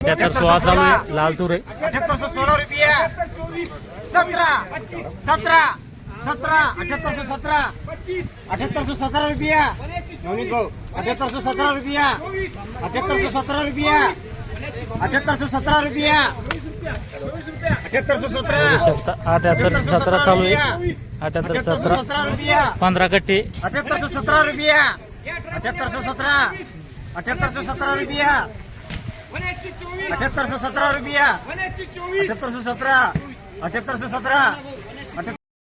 7816 चालू आहे लाल तूर आहे 7816 रुपया 17 17 17 7817 7817 रुपया नवनीत भाऊ 7817 रुपया 7817 रुपया 7817 रुपया 7817 7817 चालू आहे 7817 रुपया 15 कट्टे 7817 रुपया 7817 7817 रुपया 7817 रुपया 7817 7817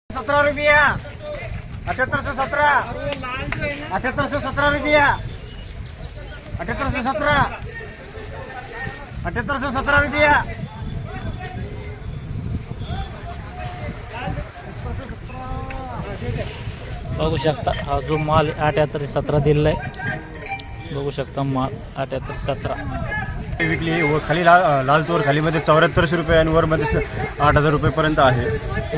7817 रुपया 7817 7817 रुपया 7817 7817 रुपया बघू शकता हा जो माल 7817 दिलेला आहे बघू शकता माल 7817 विकली व खाली लाल तूर खाली मध्ये 7400 रुपये आणि वर मध्ये 8000 रुपये पर्यंत आहे.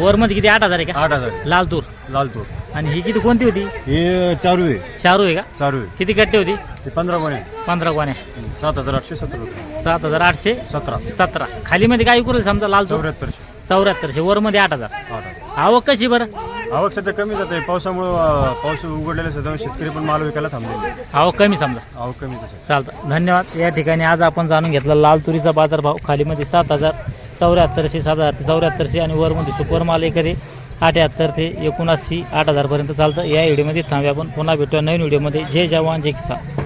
वर मध्ये किती 8000 आहे का 8000 लाल तूर लाल तूर आणि ही किती कोणती होती हे चारू आहे चारू आहे का चारू आहे किती कट्टे होती ते 15 कोणे 15 गोण्या 7817 रुपये 7817 खाली मध्ये काय करू समजा लाल तूर 7400 वर मध्ये 8000 आवक कशी बरं आवक सध्या कमी जाते पावसामुळे पाऊस उघडलेला सध्या शेतकरी पण माल विकायला थांबलेले आवक कमी समजा आवक कमी जाते. चालतं धन्यवाद. या ठिकाणी आज आपण जाणून घेतला लाल तुरीचा बाजारभाव खालीमध्ये 7000 7400 7400 आणि वरमध्ये सुपर माल एखादी 78 ते 79 8000 पर्यंत चालतं. या व्हिडिओमध्ये थांबूया आपण पुन्हा भेटूया नवीन व्हिडिओमध्ये. जय जवान जय किसान.